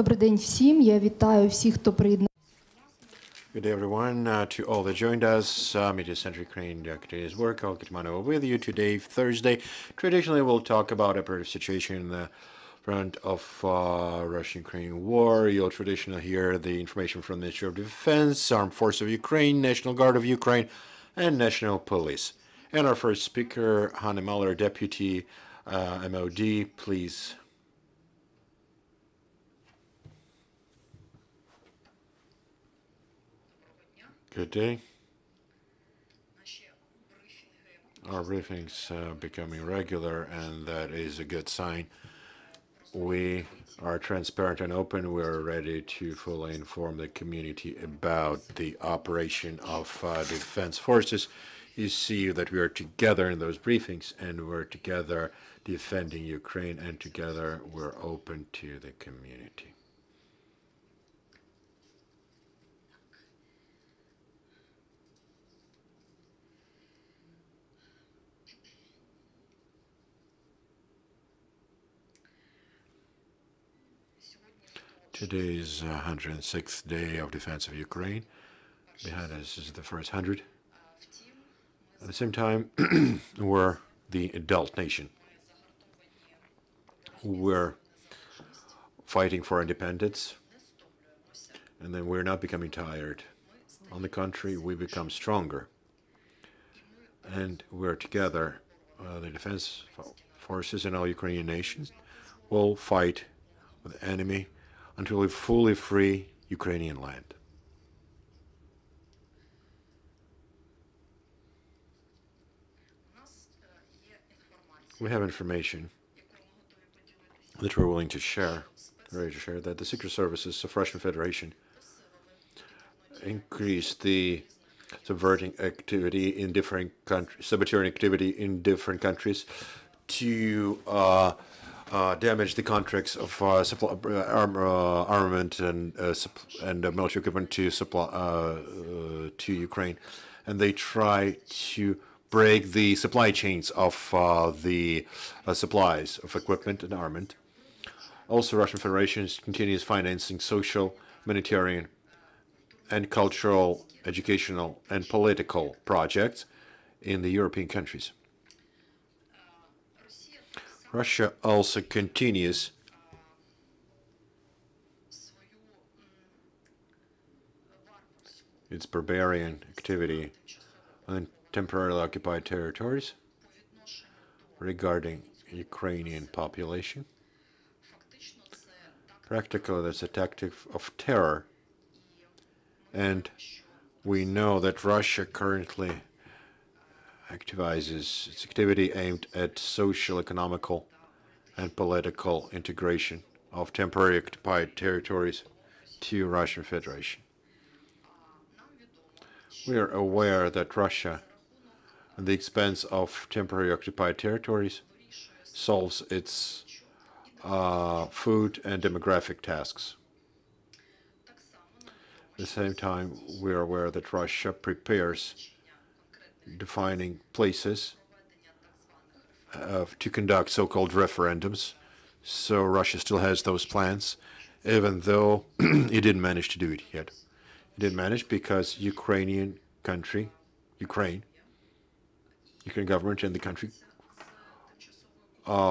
Добрий день всім. Я вітаю всіх, хто приєднався. Good day, everyone. To all that joined us, Media Center Ukraine today's work. I'll get Mano with you today, Thursday. Traditionally, we'll talk about operative situation in the front of Russian-Ukraine war. You'll traditionally hear the information from the Ministry of Defense, Armed Forces of Ukraine, National Guard of Ukraine, and National Police. And our first speaker, Hanne Malyar, Deputy MOD, please. Good day. Our briefings becoming regular, and that is a good sign. We are transparent and open. We're ready to fully inform the community about the operation of defense forces. You see that we are together in those briefings, and we're together defending Ukraine, and together we're open to the community. Today is 106th day of defense of Ukraine. Behind us is the first 100. At the same time, we're the adult nation. We're fighting for independence, and then we're not becoming tired. On the contrary, we become stronger. And we're together, the defense forces and all Ukrainian nations will fight with the enemy until we fully free Ukrainian land. We have information that we're willing to share, ready to share, that the secret services of Russian Federation increased the subverting activity in different countries, saboteuring activity in different countries to damage the contracts of armament and military equipment to supply to Ukraine, and they try to break the supply chains of the supplies of equipment and armament. Also, Russian Federation continues financing social, humanitarian, and cultural, educational, and political projects in the European countries. Russia also continues its barbarian activity on temporarily occupied territories regarding Ukrainian population. Practically, that's a tactic of terror, and we know that Russia currently activizes its activity aimed at social, economical, and political integration of temporarily occupied territories to Russian Federation. We are aware that Russia, at the expense of temporarily occupied territories, solves its food and demographic tasks. At the same time, we are aware that Russia prepares defining places to conduct so-called referendums. So Russia still has those plans, even though it didn't manage to do it yet. It didn't manage because Ukraine government and the country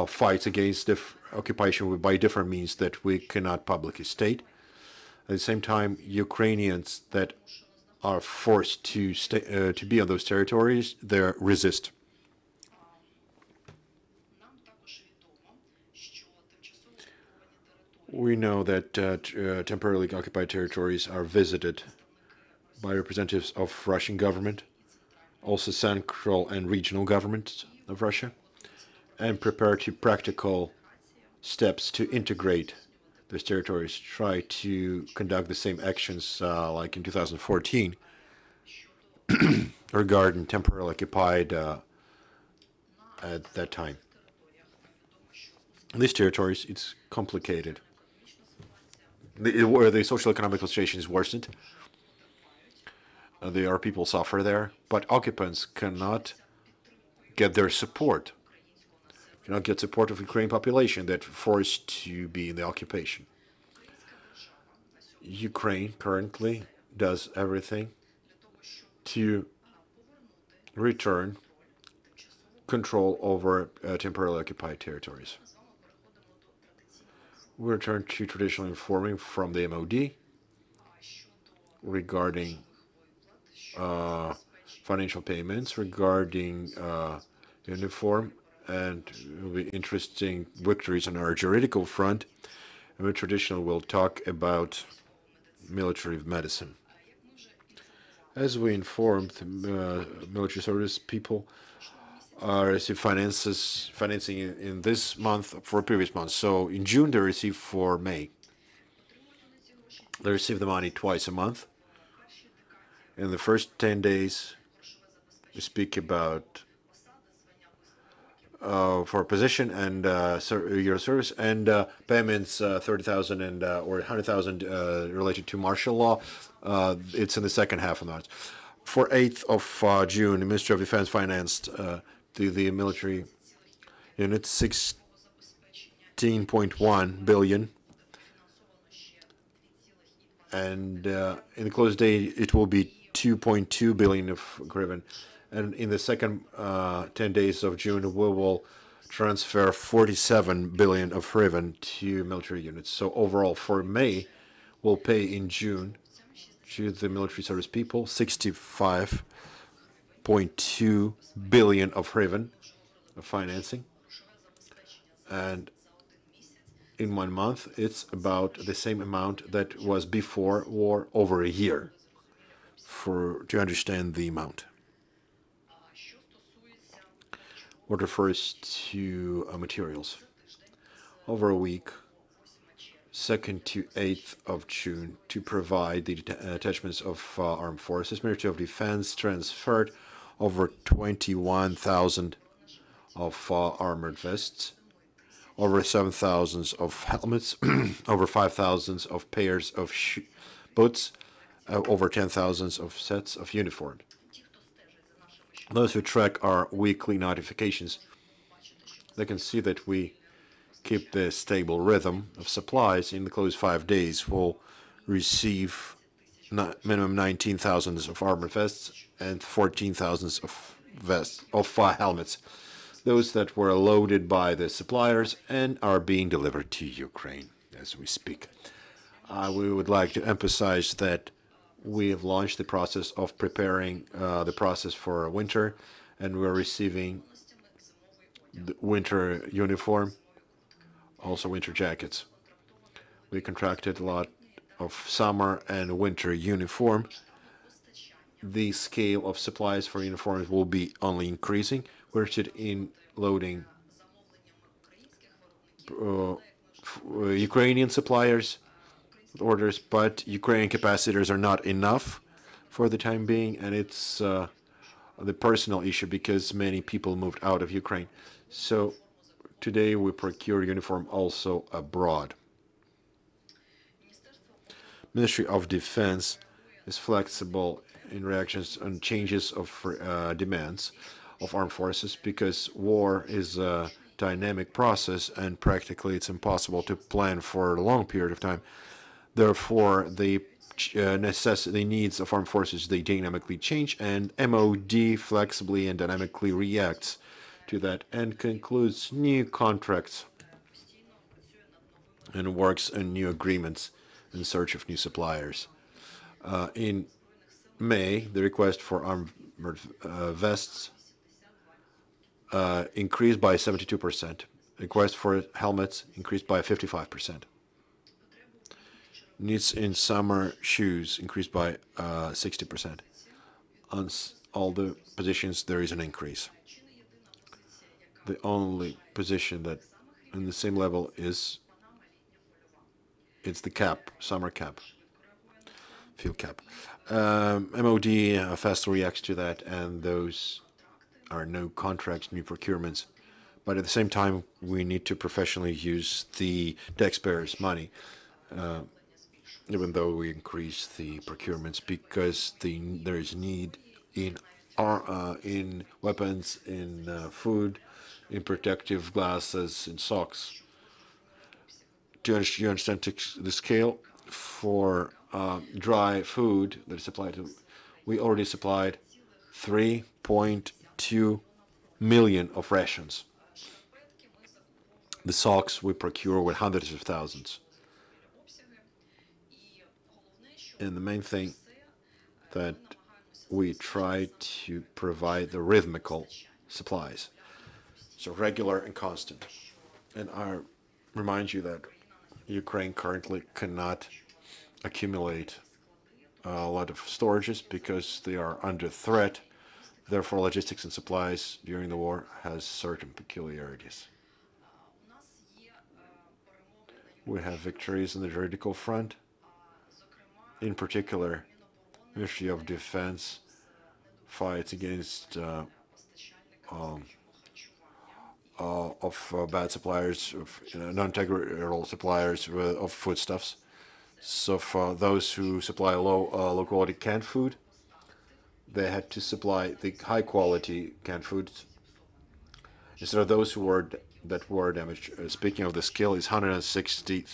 fights against occupation by different means that we cannot publicly state. At the same time, Ukrainians that are forced to be on those territories, they resist. We know that temporarily occupied territories are visited by representatives of Russian government, also central and regional governments of Russia, and prepare to practical steps to integrate those territories, try to conduct the same actions like in 2014 regarding temporarily occupied at that time. In these territories, it's complicated. Where the social economic situation is worsened, there are people suffer there, but occupants cannot get their support, cannot get support of the Ukrainian population that forced to be in the occupation. Ukraine currently does everything to return control over temporarily occupied territories. We return to traditional informing from the MOD regarding financial payments, regarding uniform, and it will be interesting victories on our juridical front. And we traditionally will talk about military medicine. As we informed, military service people receive financing in this month for previous months. So in June they receive for May. They receive the money twice a month. In the first 10 days, we speak about for position and your service and payments 30,000 and or 100,000 related to martial law. It's in the second half of March. For 8th of June, the Ministry of Defense financed the military unit 16.1 billion, and in the close date it will be 2.2 billion of hryvnia. And in the second 10 days of June, we will transfer 47 billion of hryvnia to military units. So overall, for May, we'll pay in June to the military service people 65.2 billion of hryvnia of financing. And in 1 month, it's about the same amount that was before war over a year, to understand the amount. What refers to materials. Over a week, 2nd to 8th of June, to provide the attachments of armed forces, Ministry of Defense transferred over 21,000 of armored vests, over 7,000 of helmets, over 5,000 of pairs of boots, over 10,000 of sets of uniform. Those who track our weekly notifications, they can see that we keep the stable rhythm of supplies. In the close 5 days, we'll receive minimum 19,000 of armored vests and 14,000 of helmets. Those that were loaded by the suppliers and are being delivered to Ukraine as we speak. We would like to emphasize that we have launched the process of preparing the process for winter, and we're receiving the winter uniform, also winter jackets. We contracted a lot of summer and winter uniform. The scale of supplies for uniforms will be only increasing. We're interested in loading Ukrainian suppliers orders, but Ukrainian capacitors are not enough for the time being, and it's the personal issue because many people moved out of Ukraine. So today we procure uniform also abroad. Ministry of Defense is flexible in reactions on changes of demands of armed forces because war is a dynamic process and practically it's impossible to plan for a long period of time. Therefore, the needs of armed forces, they dynamically change, and MOD flexibly and dynamically reacts to that and concludes new contracts and works on new agreements in search of new suppliers. In May, the request for armored vests increased by 72%. Request for helmets increased by 55%. Needs in summer shoes increased by 60%. On all the positions, there is an increase. The only position that in the same level is it's the cap, summer cap, field cap. MOD fast reacts to that, and those are no contracts, new procurements. But at the same time, we need to professionally use the taxpayers' money. Even though we increase the procurements, because there is need in weapons, in food, in protective glasses, in socks. Do you understand the scale? for dry food that is supplied to, we already supplied 3.2 million of rations. The socks we procure with hundreds of thousands. And the main thing that we try to provide the rhythmical supplies, so regular and constant. And I remind you that Ukraine currently cannot accumulate a lot of storages because they are under threat. Therefore, logistics and supplies during the war has certain peculiarities. We have victories on the juridical front. In particular, Ministry of Defense fights against bad suppliers, of non-integral suppliers of foodstuffs. So for those who supply low quality canned food, they had to supply the high quality canned foods instead of those who were damaged. Speaking of the scale, is 160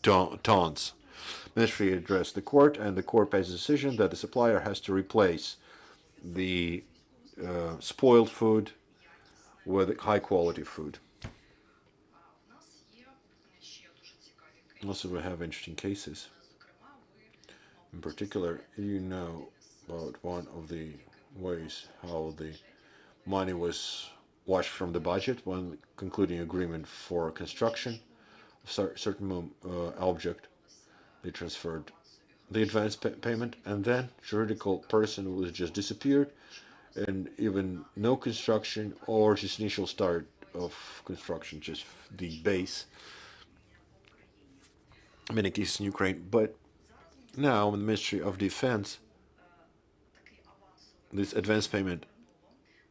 tons. Ministry addressed the court, and the court passed a decision that the supplier has to replace the spoiled food with high quality food. Also, we have interesting cases. In particular, you know about one of the ways how the money was washed from the budget when concluding agreement for construction of certain object. They transferred the advance payment, and then juridical person was just disappeared, and even no construction or just initial start of construction, just the base. Many cases in Ukraine, but now in the Ministry of Defense, this advance payment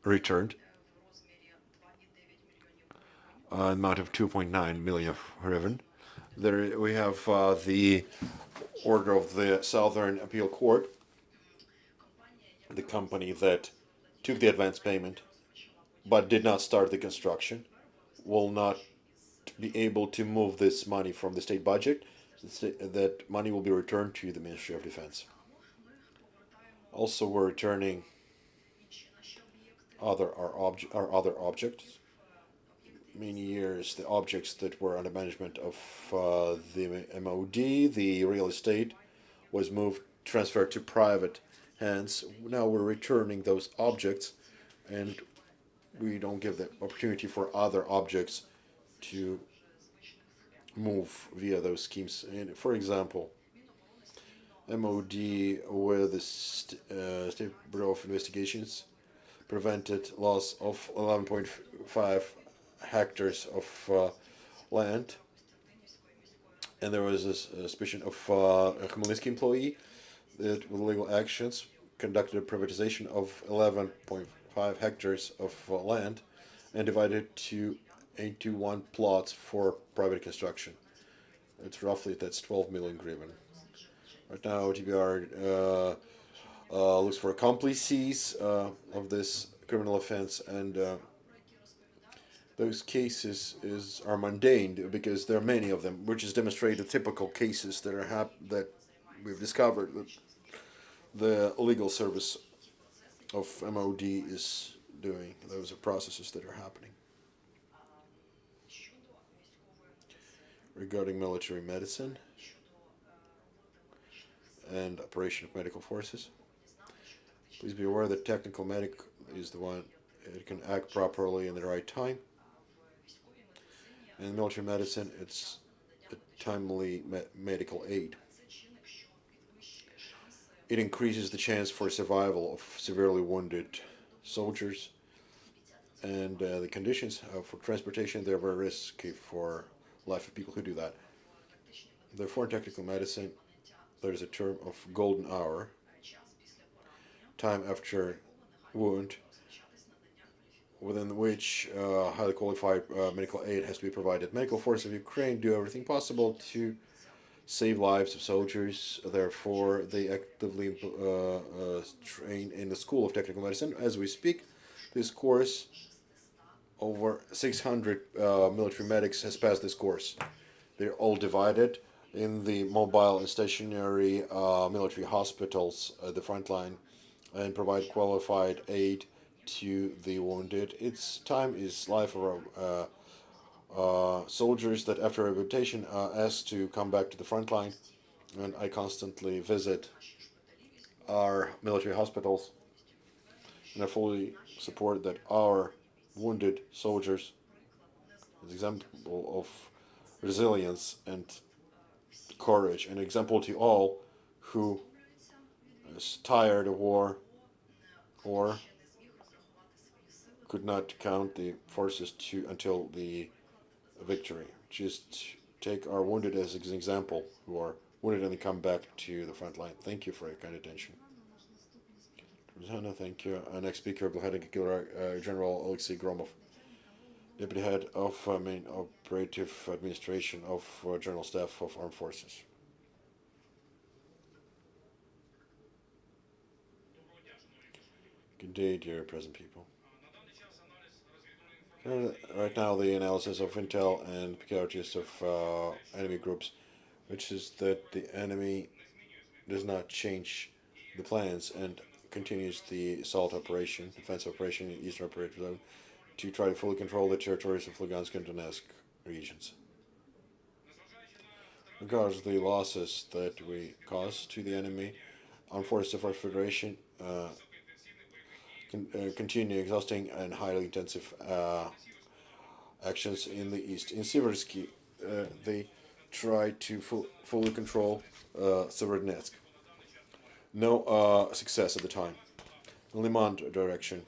returned an amount of 2.9 million hryvnia. There we have the order of the Southern Appeal Court. The company that took the advance payment but did not start the construction will not be able to move this money from the state budget. That money will be returned to the Ministry of Defense. Also, we're returning other objects. Many years, the objects that were under management of the MOD, the real estate, was transferred to private hands. Now we're returning those objects, and we don't give the opportunity for other objects to move via those schemes. And for example, MOD with the State Bureau of Investigations prevented loss of 11.5 hectares of land, and there was a suspicion of a Khmelnytsky employee that with legal actions conducted a privatization of 11.5 hectares of land and divided it into one plots for private construction. That's 12 million hryvnia. Right now, TBR looks for accomplices of this criminal offense, and those cases are mundane because there are many of them, which is demonstrated typical cases that that we've discovered that the legal service of MOD is doing. Those are processes that are happening. Regarding military medicine and operation of medical forces, please be aware that technical medic is the one that can act properly in the right time. In military medicine, it's a timely medical aid. It increases the chance for survival of severely wounded soldiers, and the conditions for transportation, they're very risky for life of people who do that. Therefore, in technical medicine, there's a term of golden hour, time after wound, within which highly qualified medical aid has to be provided. Medical forces of Ukraine do everything possible to save lives of soldiers. Therefore, they actively train in the School of Technical Medicine. As we speak, this course, over 600 military medics has passed this course. They're all divided in the mobile and stationary military hospitals at the front line and provide qualified aid to the wounded. Its time is life of soldiers that after rehabilitation are asked to come back to the front line. And I constantly visit our military hospitals, and I fully support that our wounded soldiers is an example of resilience and courage, an example to all who is tired of war or could not count the forces to until the victory. Just take our wounded as an example, who are wounded and they come back to the front line. Thank you for your kind attention. Thank you. Our next speaker, Brigadier General Oleksiy Gromov, Deputy Head of Main Operative Administration of General Staff of Armed Forces. Good day, dear present people. Right now, the analysis of intel and peculiarities of enemy groups, which is that the enemy does not change the plans and continues the assault operation, defense operation in Eastern Operative Zone to try to fully control the territories of Lugansk and Donetsk regions. Regardless of the losses that we cause to the enemy, Armed Forces of our Federation continue exhausting and highly intensive actions in the east. In Siversky, they try to fully control Severodonetsk. No success at the time. In Liman direction,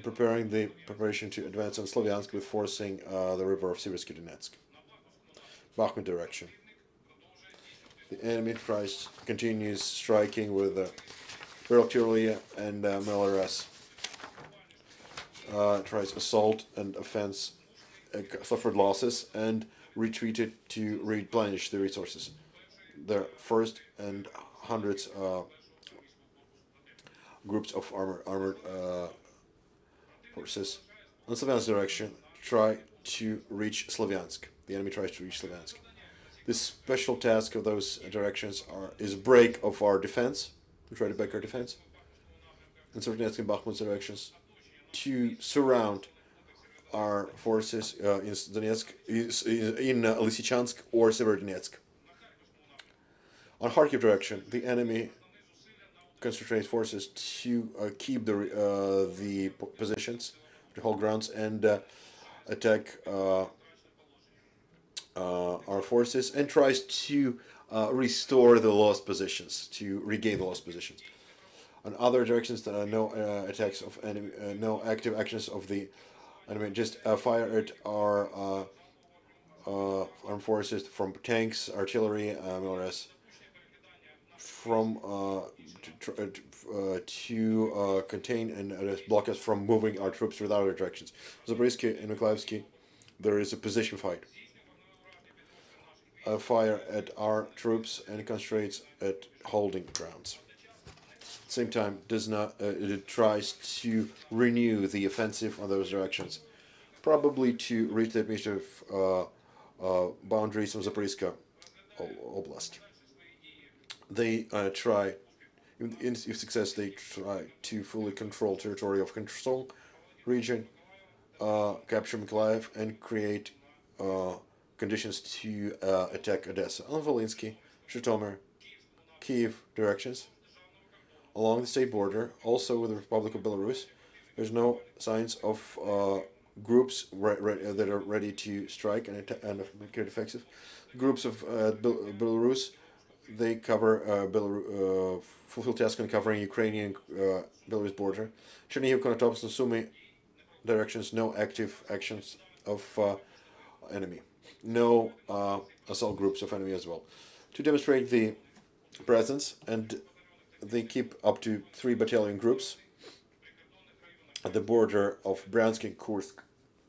preparing the preparation to advance on Slavyansk with forcing the river of Siversky Donetsk. Bakhmut direction. The enemy continues striking with artillery and Malyar. Tries assault and offense, suffered losses and retreated to replenish the resources. Their first and hundreds groups of armored forces on Slavyansk direction try to reach Slavyansk. The enemy tries to reach Slavyansk. The special task of those directions is break of our defense. We try to break our defense in Severodonetsk and Bakhmut directions to surround our forces in Donetsk, in Lysychansk or Severodonetsk. On Kharkiv direction, the enemy concentrates forces to keep the positions, to hold grounds, and attack our forces, and tries to restore the lost positions, to regain the lost positions. On other directions, there are no attacks of enemy, no active actions of the enemy. Just fire at our armed forces from tanks, artillery, Malyar, from to contain and block us from moving our troops to other directions. Zaporizhzhia and Mykolaievsky, there is a position fight. Fire at our troops and concentrates at holding grounds. At the same time, it tries to renew the offensive on those directions, probably to reach the administrative boundaries of Zaporizhzhia Oblast. They try, if success, they try to fully control territory of Kherson region, capture Mykolaiv, and create conditions to attack Odessa. On Volhynsky, Zhytomyr, Kiev directions, along the state border, also with the Republic of Belarus, there's no signs of groups that are ready to strike and make it effective. Groups of Belarus, they cover fulfill tasks in covering Ukrainian Belarus border. Chernihiv, Konotopsk, and Sumy directions, no active actions of enemy. No assault groups of enemy as well. To demonstrate the presence, and they keep up to 3 battalion groups at the border of Bryansk and Kursk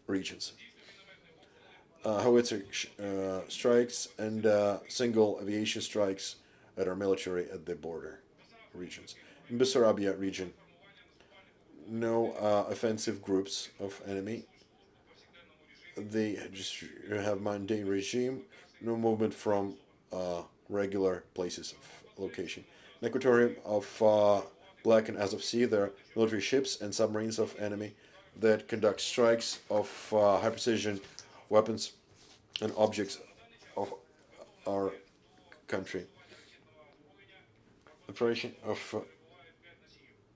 regions. Howitzer strikes and single aviation strikes at our military at the border regions. In Bessarabia region, no offensive groups of enemy. they just have maintained regime, no movement from regular places of location. In Equatorium of Black and Azov Sea, there are military ships and submarines of enemy that conduct strikes of high precision weapons and objects of our country. Operation of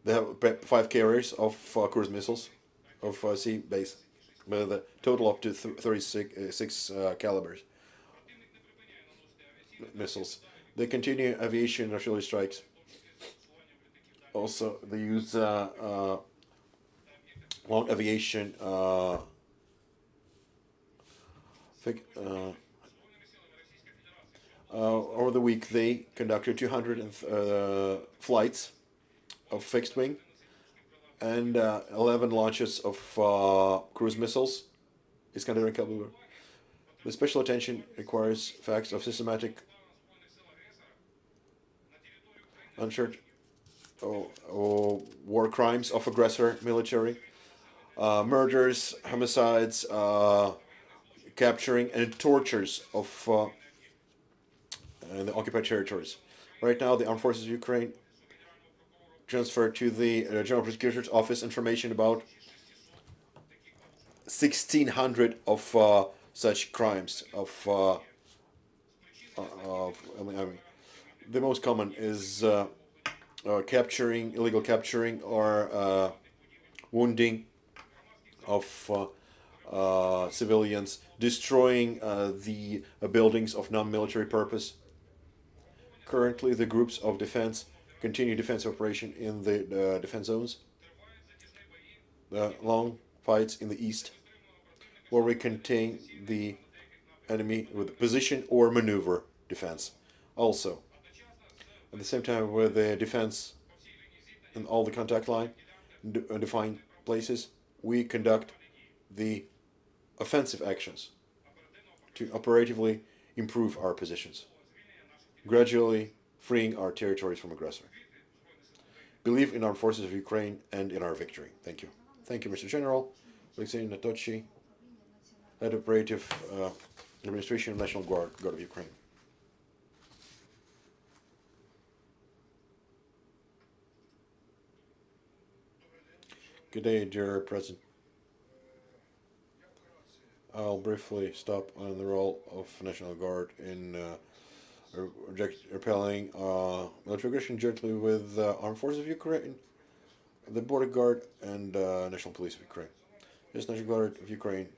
they have 5 carriers of cruise missiles of sea base with a total up to 36 calibers missiles. They continue aviation artillery strikes. Also, they use long aviation over the week. They conducted 200 flights of fixed wing and 11 launches of cruise missiles. Iskander caliber. The special attention requires facts of systematic unsure war crimes of aggressor military, murders, homicides, capturing and tortures of in the occupied territories. Right now, the armed forces of Ukraine transferred to the General Prosecutor's Office information about 1,600 of such crimes. The most common is illegal capturing or wounding of civilians, destroying the buildings of non-military purpose. Currently, the groups of defense continue defense operation in the defense zones. The long fights in the east, where we contain the enemy with position or maneuver defense. Also, at the same time, with the defense in all the contact line, defined places, we conduct the offensive actions to operatively improve our positions, gradually freeing our territories from aggressor. Believe in armed forces of Ukraine and in our victory. Thank you. Thank you, Mr. General. Oleksiy Nadtochy, Head of Operative Administration of National Guard of Ukraine. Good day, dear President. I'll briefly stop on the role of National Guard in repelling military aggression jointly with Armed Forces of Ukraine, the Border Guard, and National Police of Ukraine. This National Guard of Ukraine,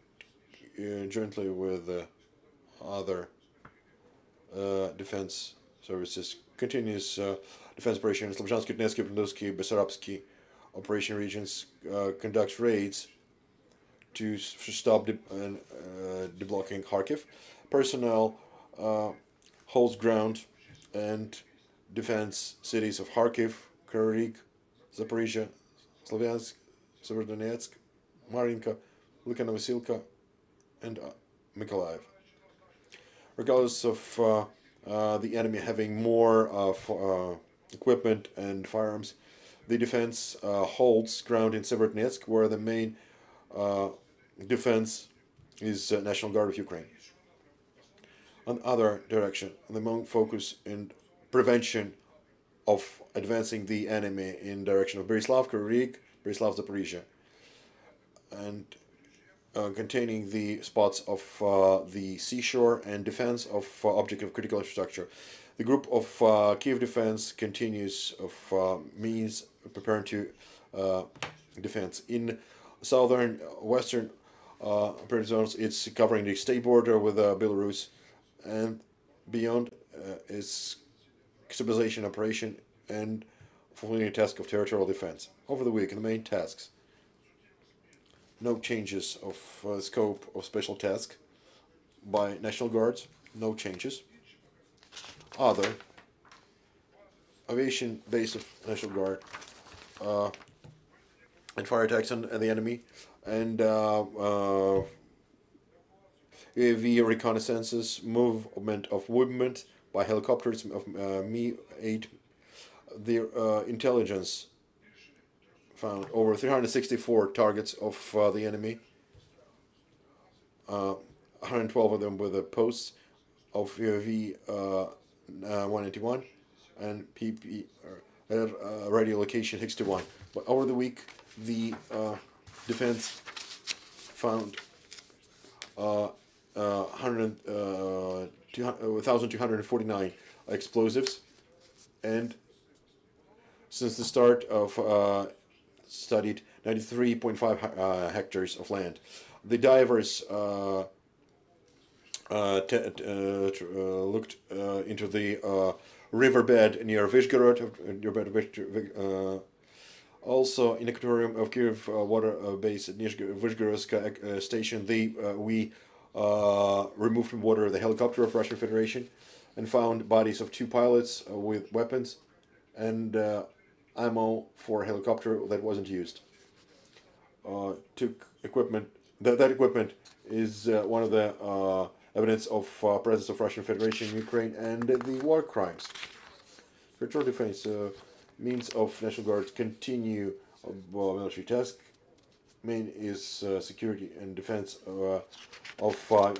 jointly with other defense services, continues defense operations in Slobozhansky, Donetsk, Prudensky, Bessarabsky operation regions, conducts raids to stop deblocking Kharkiv. Personnel holds ground and defends cities of Kharkiv, Kryvyi Rih, Zaporizhia, Slavyansk, Severodonetsk, Marinka, Velika Novosilka, and Mykolaiv. Regardless of the enemy having more equipment and firearms, the defense holds ground in Severodonetsk, where the main defense is National Guard of Ukraine. On the other direction, the main focus in prevention of advancing the enemy in direction of Berislav, Kryvyi Rih, Berislav, Zaporizhia, and containing the spots of the seashore and defense of object of critical infrastructure. The group of Kiev defense continues of means preparing to defense. In southern, western operative zones, it's covering the state border with Belarus, and beyond is stabilization operation and fulfilling a task of territorial defense. Over the week, the main tasks: no changes of scope of special task by National Guards, no changes. Other aviation base of National Guard and fire attacks on the enemy, and UAV reconnaissances, movement by helicopters of Mi-8. The intelligence found over 364 targets of the enemy, 112 of them were the posts of V191 and PP radio location 61. But over the week, the defense found 1,249 explosives, and since the start of studied 93.5 hectares of land. The divers looked into the riverbed near Vyshgorod, also in aquarium of Kiev water base at Vyshgorodska station. We removed from water the helicopter of Russian Federation and found bodies of 2 pilots with weapons and ammo for a helicopter that wasn't used. Took equipment. That equipment is one of the evidence of presence of Russian Federation in Ukraine and the war crimes. Territorial defense means of National Guard continue military task. Main is security and defense of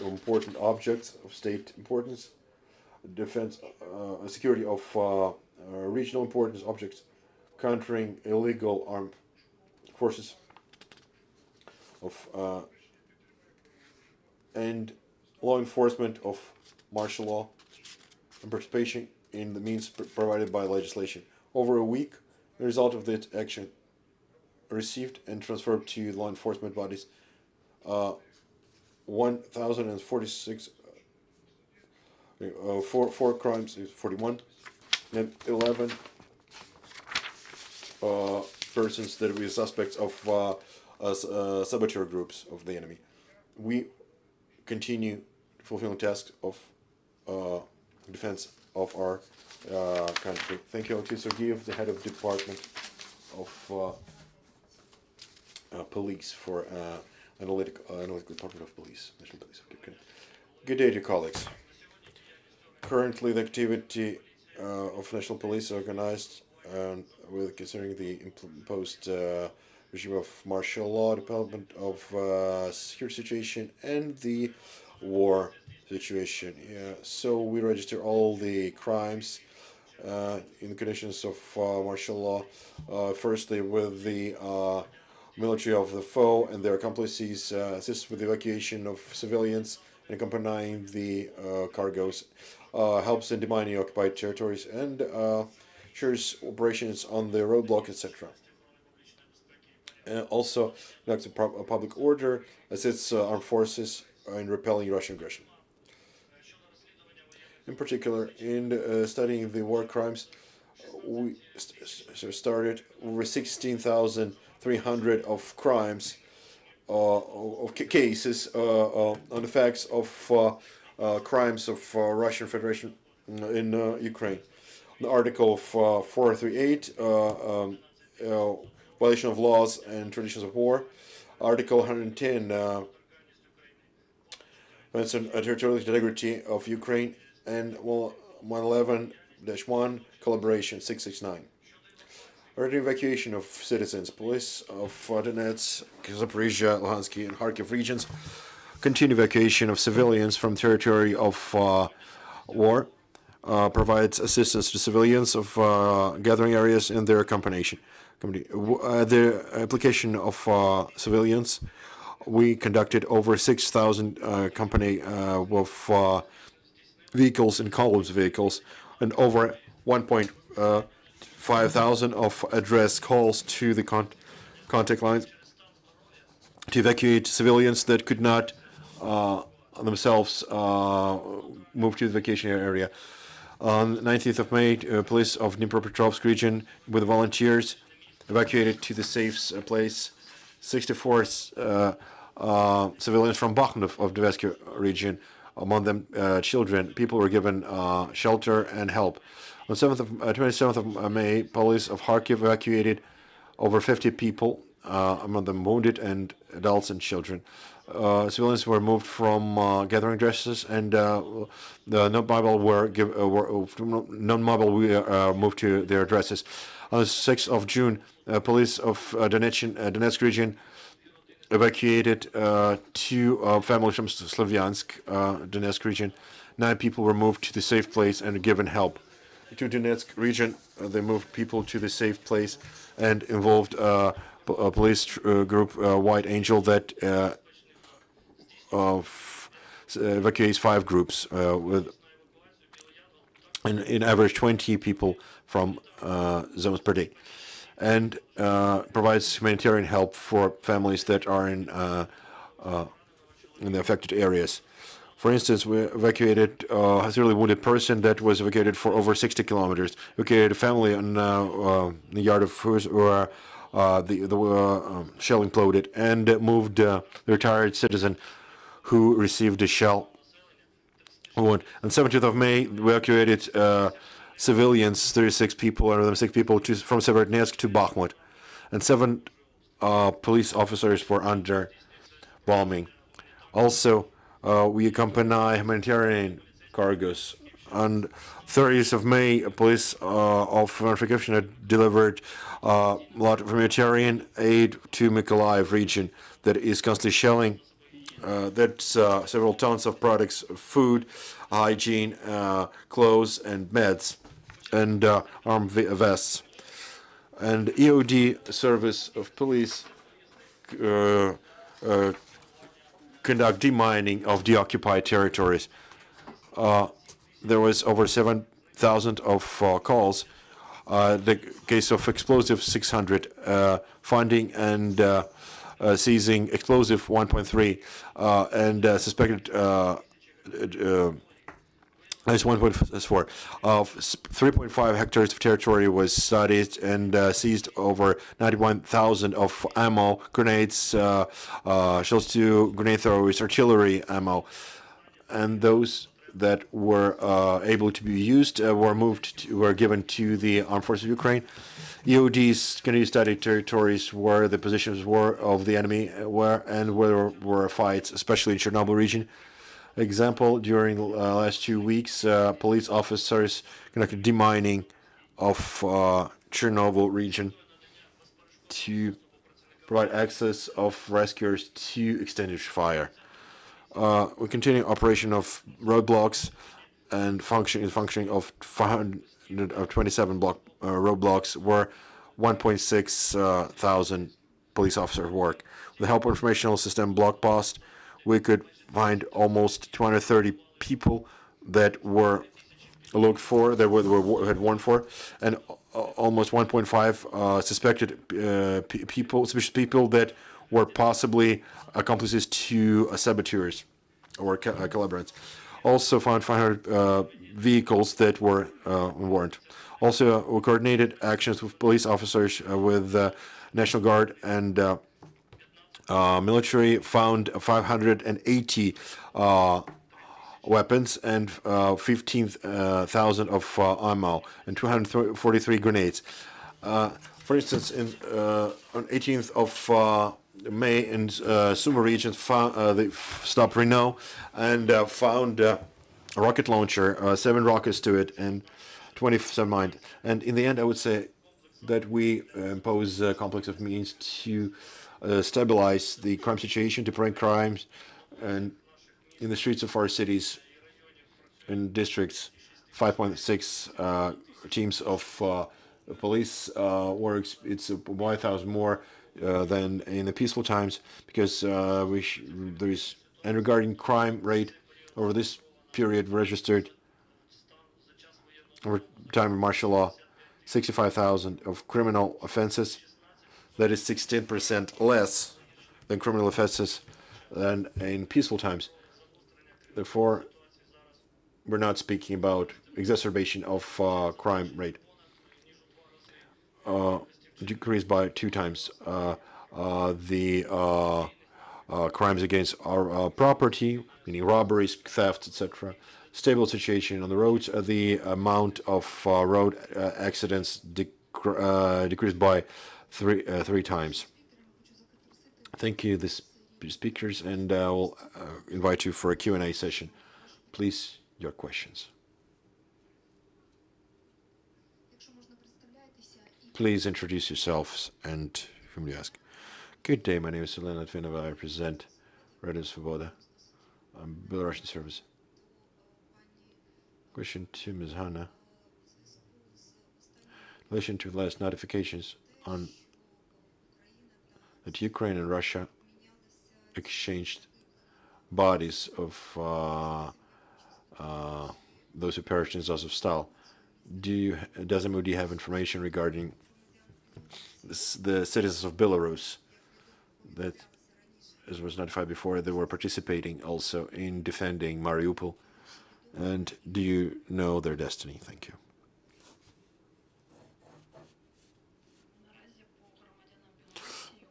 important objects of state importance. Defense, security of regional importance objects, countering illegal armed forces of and law enforcement of martial law and participation in the means provided by legislation. Over a week, the result of this action received and transferred to law enforcement bodies 1,046 four crimes, 41, and 11 persons that were suspects of saboteur groups of the enemy. We continue fulfilling tasks of defense of our country. Thank you, Oleksiy Serheev, the head of Department of Police for Analytical Department of Police, National Police of Ukraine. Good day, dear colleagues. Currently, the activity of National Police is organized with considering the imposed regime of martial law, development of security situation, and the war situation. Yeah. So we register all the crimes in the conditions of martial law. Firstly, with the military of the foe and their accomplices, assist with the evacuation of civilians and accompanying the cargoes, helps in demining occupied territories, and ensures operations on the roadblock, etc. Also conducts a public order, assists armed forces in repelling Russian aggression. In particular, in studying the war crimes, we started over 16,300 of crimes, of cases on the facts of crimes of Russian Federation in Ukraine. The Article 438, violation of laws and traditions of war. Article 110, mention territorial integrity of Ukraine, and 111-1, collaboration 669. Early evacuation of citizens. Police of Donetsk, Zaporizhia, Luhansk, and Kharkiv regions continue evacuation of civilians from territory of war. Provides assistance to civilians of gathering areas and their accompaniation. The application of civilians, we conducted over 6,000 company of vehicles and columns vehicles, and over 1,500 of address calls to the contact lines to evacuate civilians that could not themselves move to the vacation area. On 19th of May, police of Dnipropetrovsk region with volunteers evacuated to the safe place 64 civilians from Bakhmut of Donetsk region, among them children. People were given shelter and help. On 27th of May, police of Kharkiv evacuated over 50 people, among them wounded and adults and children. Civilians were moved from gathering addresses, and the non-mobile were moved to their addresses. On the 6th of June, police of Donetsk region evacuated 2 families from Slavyansk, Donetsk region. 9 people were moved to the safe place and given help. To Donetsk region, they moved people to the safe place and involved a police group, White Angel, that evacuates 5 groups with in average 20 people from zones per day, and provides humanitarian help for families that are in the affected areas. For instance, we evacuated a severely wounded person that was evacuated for over 60 kilometers. Evacuated a family in the yard of whose where the shell imploded, and moved the retired citizen who received a shell wound. On 17th of May, we evacuated civilians, 36 people, out of them 6 people, from Severodonetsk to Bakhmut, and 7 police officers were under bombing. Also, we accompany humanitarian cargoes. On 30th of May, police of Ukrinform delivered a lot of humanitarian aid to Mykolaiv region that is constantly shelling. That's several tons of products, food, hygiene, clothes, and meds, and armed vests. And EOD service of police conduct demining of deoccupied territories. There was over 7,000 of calls. The case of explosive 600, finding and seizing explosive 1.3, and suspected as 1.4 of 3.5 hectares of territory was studied, and seized over 91,000 of ammo, grenades, shells to grenade throwers, artillery ammo, and those that were able to be used were given to the armed forces of Ukraine. EODs continue to study territories where the positions were of the enemy where there were fights, especially in Chernobyl region. Example, during the last 2 weeks, police officers conducted demining of Chernobyl region to provide access of rescuers to extinguish fire. We continue operation of roadblocks and functioning of 527 roadblocks where 1.6 thousand police officers work. With the help of informational system Blockpost, we could find almost 230 people that were looked for, that had warned for, and almost 1.5 suspected suspicious people that were possibly accomplices to saboteurs or collaborators. Also found 500 vehicles that were warned. Also, we coordinated actions with police officers, with National Guard and military, found 580 weapons and 15,000 of ammo and 243 grenades. For instance, on 18th of May in Sumy region, they stopped Renault and found a rocket launcher, 7 rockets to it, and 27 mined. And in the end, I would say that we impose a complex of means to stabilize the crime situation, to prevent crimes, and in the streets of our cities and districts, 5.6 teams of police works. It's 1,000 more than in the peaceful times, because there is, and regarding crime rate over this period registered over time of martial law, 65,000 of criminal offenses. That is 16% less than criminal offenses than in peaceful times. Therefore, we're not speaking about exacerbation of crime rate. Decreased by 2 times the crimes against our property, meaning robberies, thefts, etc. Stable situation on the roads. The amount of road accidents decreased by 3 times. Thank you, the speakers, and I'll invite you for a Q&A session. Please, your questions. Please introduce yourselves and whom you ask. Good day, my name is Elena Litvinova. I represent Radio Svoboda, Belarusian service. Question to Ms. Hanna. In relation to the last notifications on that Ukraine and Russia exchanged bodies of those who perished in Azovstal. Does MOD have information regarding the citizens of Belarus that, as was notified before, they were participating also in defending Mariupol? And do you know their destiny? Thank you.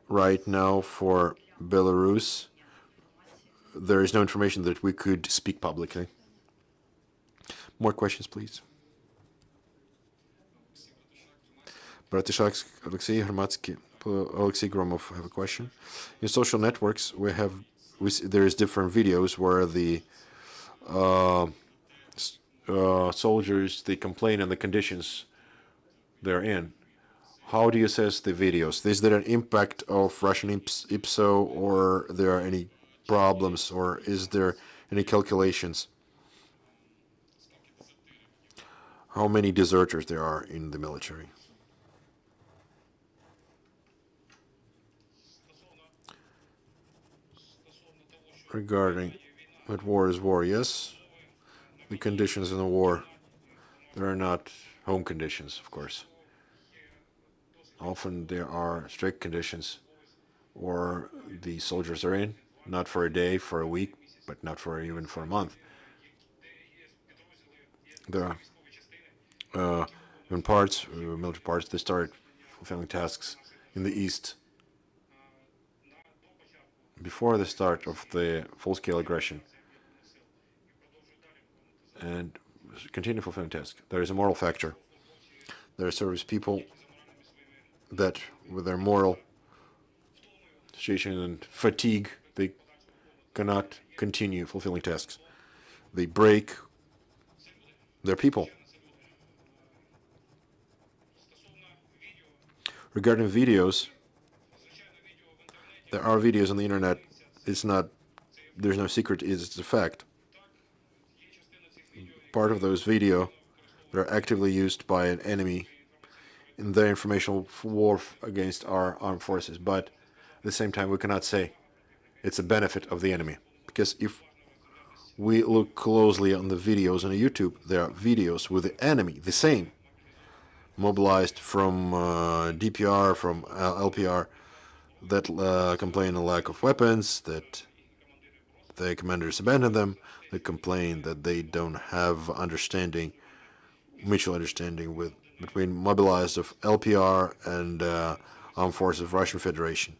Right now, for Belarus, there is no information that we could speak publicly. More questions, please. Bratishak, Oleksiy, Hromadski, Oleksiy Gromov have a question. In social networks, there is different videos where the soldiers, they complain on the conditions they're in. How do you assess the videos? Is there an impact of Russian IPSO, or there are any problems, or is there any calculations? How many deserters there are in the military? Regarding that war is war, yes. The conditions in the war, there are not home conditions, of course. Often there are strict conditions, or the soldiers are in, not for a day, for a week, but not for even for a month. There are in parts, military parts, they start fulfilling tasks in the east before the start of the full-scale aggression, and continue fulfilling tasks. There is a moral factor. There are service people that, with their moral situation and fatigue, they cannot continue fulfilling tasks. They break their people. Regarding videos, there are videos on the internet. There's no secret, it's a fact. Part of those videos that are actively used by an enemy in their informational war against our armed forces, but at the same time we cannot say it's a benefit of the enemy, because if we look closely on the videos on YouTube, there are videos with the enemy, the same, mobilized from DPR, from LPR, that complain of lack of weapons, that the commanders abandoned them, that complain that they don't have understanding, mutual understanding between mobilized of LPR and armed forces of Russian Federation.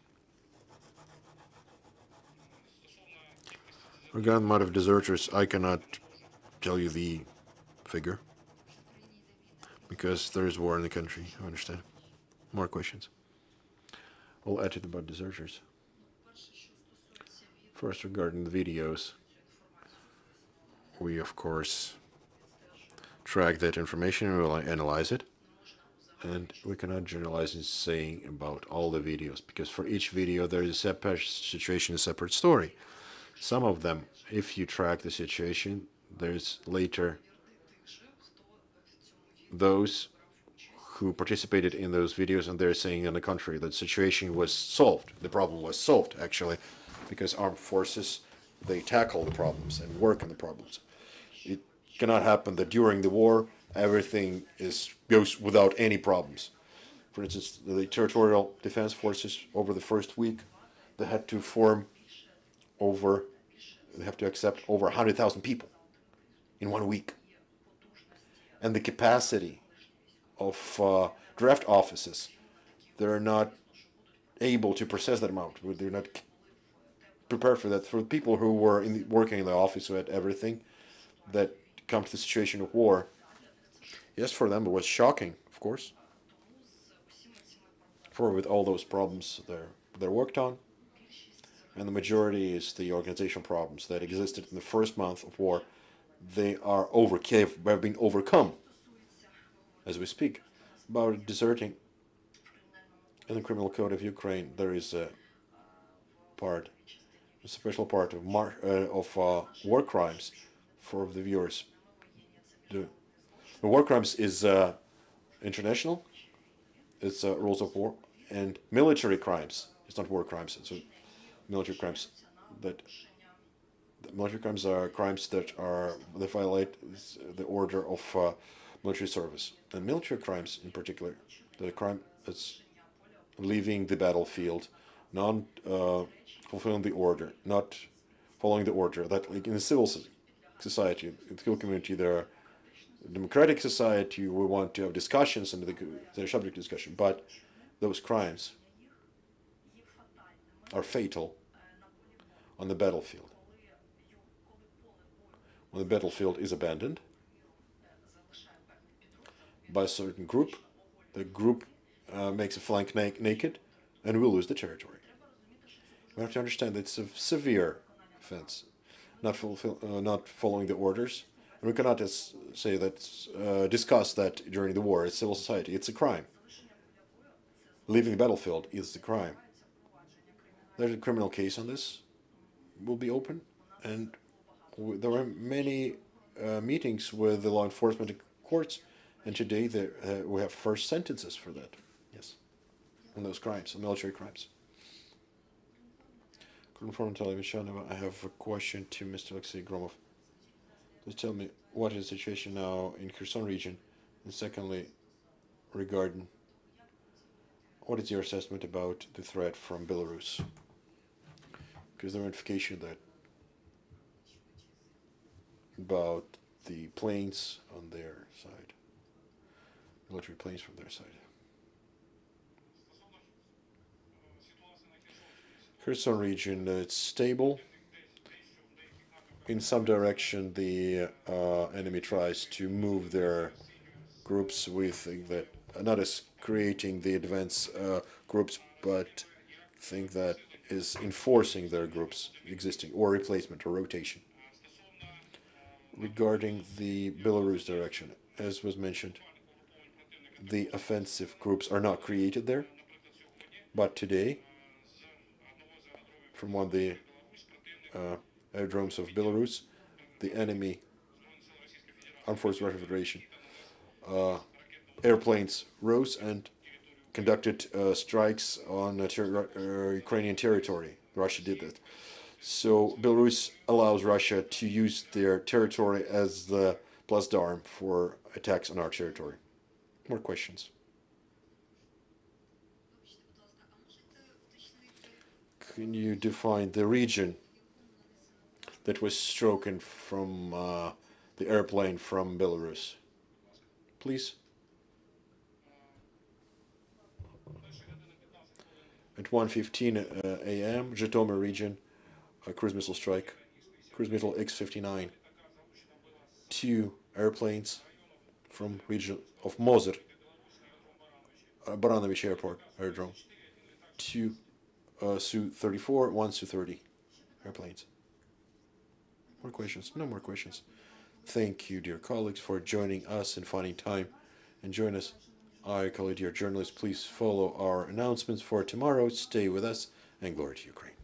Regarding the amount of deserters, I cannot tell you the figure, because there is war in the country, I understand. More questions? I'll add it about deserters. First, regarding the videos, we of course track that information and we'll analyze it. And we cannot generalize in saying about all the videos, because for each video there is a separate situation, a separate story. Some of them, if you track the situation, there's later those who participated in those videos and they're saying on the contrary, that the situation was solved. The problem was solved, actually, because armed forces, they tackle the problems and work on the problems. It cannot happen that during the war everything goes without any problems. For instance, the territorial defense forces over the first week, they had to accept over 100,000 people in 1 week. And the capacity of draft offices, they're not able to process that amount. They're not prepared for that. For people who were working in the office, who had everything, that come to the situation of war, yes, for them it was shocking, of course. For with all those problems they're worked on, and the majority is the organizational problems that existed in the first month of war. They have been overcome as we speak. About deserting, in the criminal code of Ukraine, there is a part, of war crimes for the viewers. The war crimes is international. It's rules of war, and military crimes. It's not war crimes. It's military crimes. That the military crimes are crimes that violate the order of military service. And military crimes, in particular, the crime that's leaving the battlefield, not fulfilling the order, not following the order. That, like in a civil society, in the civil community, there are democratic society. We want to have discussions, and they're subject to discussion. But those crimes are fatal on the battlefield. When the battlefield is abandoned by a certain group, the group makes a flank naked, and we lose the territory. We have to understand that it's a severe offense, not following the orders, and we cannot just say that discuss that during the war. It's civil society. It's a crime. Leaving the battlefield is the crime. There's a criminal case on this. Will be open, and there were many meetings with the law enforcement courts, and today we have first sentences for that. Yes, on those crimes, on military crimes. Ukrinform television. I have a question to Mr. Oleksiy Gromov. Please tell me what is the situation now in Kherson region, and secondly, regarding what is your assessment about the threat from Belarus? Because there notification that about the planes on their side, military planes from their side. Kherson region, it's stable. In some direction, the enemy tries to move their groups. We think that not as creating the advance groups, but think that is enforcing their groups existing, or replacement, or rotation. Regarding the Belarus direction, as was mentioned, the offensive groups are not created there, but today, from one of the aerodromes of Belarus, the enemy Armed Forces of Russian Federation airplanes rose and conducted strikes on Ukrainian territory. Russia did that. So Belarus allows Russia to use their territory as the plasdarm for attacks on our territory. More questions? Can you define the region that was stricken from the airplane from Belarus? Please. At 1:15 a.m., Zhytomyr region, a cruise missile strike, cruise missile X-59. 2 airplanes from region of Mozyr, Baranovich Airport, aerodrome. 2 Su-34, 1 Su-30 airplanes. More questions? No more questions. Thank you, dear colleagues, for joining us and finding time and join us. I call you, dear journalists, please follow our announcements for tomorrow. Stay with us, and glory to Ukraine.